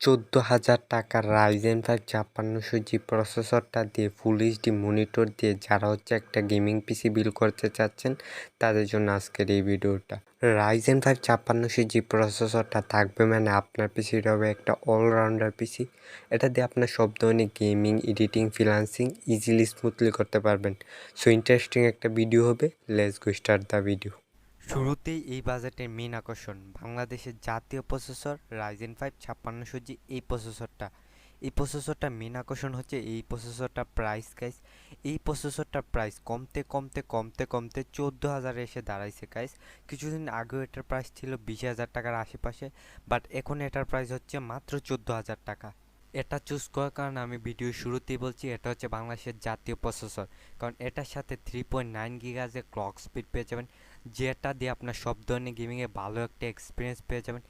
14,000 টাকার Ryzen 5 5600G প্রসেসরটা দিয়ে full HD monitor দিয়ে যারা একটা গেমিং পিসি বিল্ড করতে চাচ্ছেন তাদের জন্য আজকের এই ভিডিওটা। Ryzen 5 5600G প্রসেসরটা থাকবে মানে আপনার পিসিটা হবে একটা অলরাউন্ডার পিসি। এটা দিয়ে আপনার সব ধরনের gaming, editing, freelancing easily smoothly করতে পারবেন। সো ইন্টারেস্টিং একটা ভিডিও হবে। Let's go start the video. শুরুতেই এই বাজেটের মেন আকর্ষণ বাংলাদেশের জাতীয় প্রসেসর Ryzen 5 5600G। এই প্রসেসরটার মেন আকর্ষণ হচ্ছে এই প্রসেসরটার প্রাইস গাইস। এই প্রসেসরটার প্রাইস কমতে 14,000 এসে দাঁড়াইছে গাইস। কিছুদিন আগেও এটার প্রাইস ছিল 20,000 টাকার আশেপাশে, বাট এখন এটার প্রাইস হচ্ছে মাত্র 14,000 টাকা। এটা চুজ করার কারণে আমি ভিডিও শুরুতেই বলছি এটা হচ্ছে বাংলাদেশের জাতীয় প্রসেসর, কারণ এটার সাথে 3.9 গিগাহার্জের ক্লক স্পিড পেয়ে যাবেন, যেটা দিয়ে আপনার সব ধরনের গেমিংয়ে ভালো একটা এক্সপিরিয়েন্স পেয়ে যাবেন।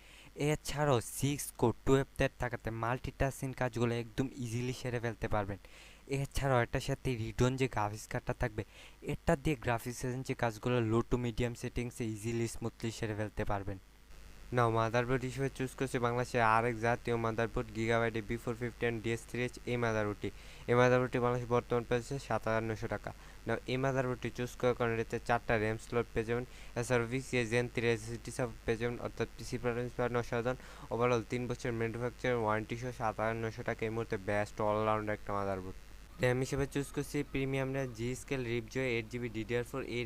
এছাড়াও 6 কোর 12 থ্রেড থাকাতে মাল্টিটাস্কিং কাজগুলো একদম ইজিলি সেরে ফেলতে পারবেন। এছাড়াও এটার সাথে রিডন যে গ্রাফিক্স কার্ডটা থাকবে, এটা দিয়ে গ্রাফিক্স যে কাজগুলো লো টু মিডিয়াম সেটিংসে ইজিলি স্মুথলি সেরে ফেলতে পারবেন। নাও মাদারবোর্ড হিসেবে চুজ করছি বাংলাদেশের আরেক জাতীয় মাদারবোর্ড গিগাবাইটে B450 DS3H। এই মাদারবোর্ডটি বাংলাদেশে বর্তমান পেয়েছে 7,900 টাকা। নাও এই মাদারবোর্ডটি চুজ করার কারণে এতে 4টা র্যাম স্লট পেয়ে যাবেন। এছাড়াও VCA Gen 3 SSD সাপোর্ট পেয়ে যাবেন, অর্থাৎ পিসি পারফরমেন্স পাবেন অসাধারণ। ওভারঅল 3 বছর ম্যানুফ্যাকচার ওয়ারেন্টি সহ 7,900 টাকা এই মুহূর্তে বেস্ট অলরাউন্ডার একটা মাদারবোর্ড। র্যাম হিসেবে চুজ করছি প্রিমিয়াম র্যাম জি স্কেল রিপজয় 8GB DDR4 এই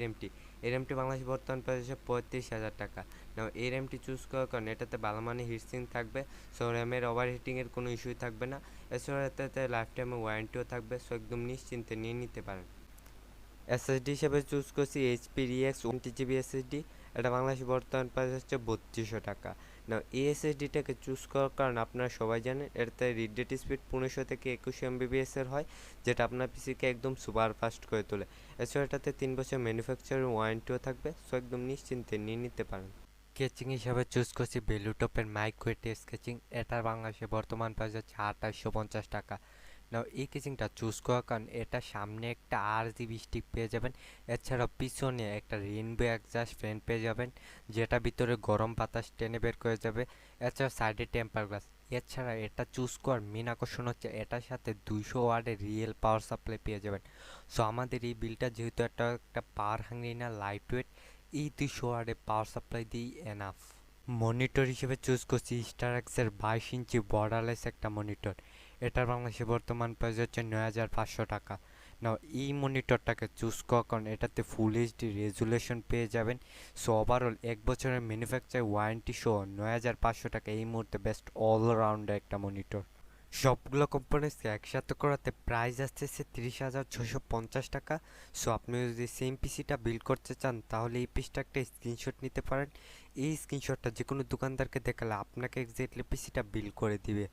র্যামটি বাংলাদেশে বর্তমান পেয়েছে 35,000 টাকা। নাও এই র্যামটি চুজ করার কারণে এটাতে ভালো মানের হিটসিং থাকবে, সো র্যামের ওভার হিটিংয়ের কোনো ইস্যুই থাকবে না। এছাড়া এটাতে লাইফ টাইমে ওয়ারেন্টিও থাকবে, সো একদম নিশ্চিন্তে নিয়ে নিতে পারেন। এসএসডি হিসেবে চুজ করছি HP RX 1TB SSD। এটা বাংলাদেশে বর্তমান প্রাইস হচ্ছে 3200 টাকা। নাও এই এসএসডিটাকে চুজ করার কারণ আপনারা সবাই জানেন এটাতে রিড ডেট স্পিড 1500 থেকে 2100 MBPS এর হয়, যেটা আপনার পিসিকে একদম সুপার ফাস্ট করে তোলে। এছাড়া এটাতে 3 বছর ম্যানুফ্যাকচারের ওয়ারেন্টিও থাকবে, সো একদম নিশ্চিন্তে নিয়ে নিতে পারেন। স্কেচিং হিসাবে চুজ করছি বেলুটপের মাইক্রোয়েটে স্কেচিং। এটার বাংলাদেশে বর্তমান প্রাইস হচ্ছে 2850 টাকা। নাও এই কেচিংটা চুজ করার কারণ এটা সামনে একটা RGB স্টিক পেয়ে যাবেন, এছাড়াও পিছনে একটা রেইনবো এক্সজস্ট ফ্যান পেয়ে যাবেন, যেটা ভিতরে গরম বাতাস টেনে বের করে যাবে। এছাড়া সাইডে টেম্পার গ্লাস। এছাড়া এটা চুজ করার মেন আকর্ষণ হচ্ছে এটার সাথে 200 ওয়াটের রিয়েল পাওয়ার সাপ্লাই পেয়ে যাবেন। সো আমাদের এই বিলটা যেহেতু একটা পাওয়ার হাংরি না, লাইট ওয়েট, এই 200 ওয়াটের পাওয়ার সাপ্লাই দিয়েই এনাফ। মনিটর হিসেবে চুজ করছি স্টারএক্সের 22 ইঞ্চি বর্ডারলেস একটা মনিটর। এটার বাংলাদেশে বর্তমান প্রাইস হচ্ছে 9,500 টাকা। নাও এই মনিটরটাকে চুজ করার কারণ এটাতে ফুল এইচডি রেজুলেশন পেয়ে যাবেন। সো ওভারঅল 1 বছরের ম্যানুফ্যাকচার ওয়ারেন্টি সহ 9,500 টাকা এই মুহূর্তে বেস্ট অলরাউন্ডার একটা মনিটর। সবগুলো কম্পোনেন্টসকে একসাথে করাতে প্রাইস আসতেছে 30,650 টাকা। সো আপনি যদি সেম পিসিটা বিল্ড করতে চান তাহলে এই পিসটা একটা স্ক্রিনশট নিতে পারেন। এই স্ক্রিনশটটা যে কোনো দোকানদারকে দেখালে আপনাকে এক্স্যাক্টলি পিসিটা বিল্ড করে দিবে।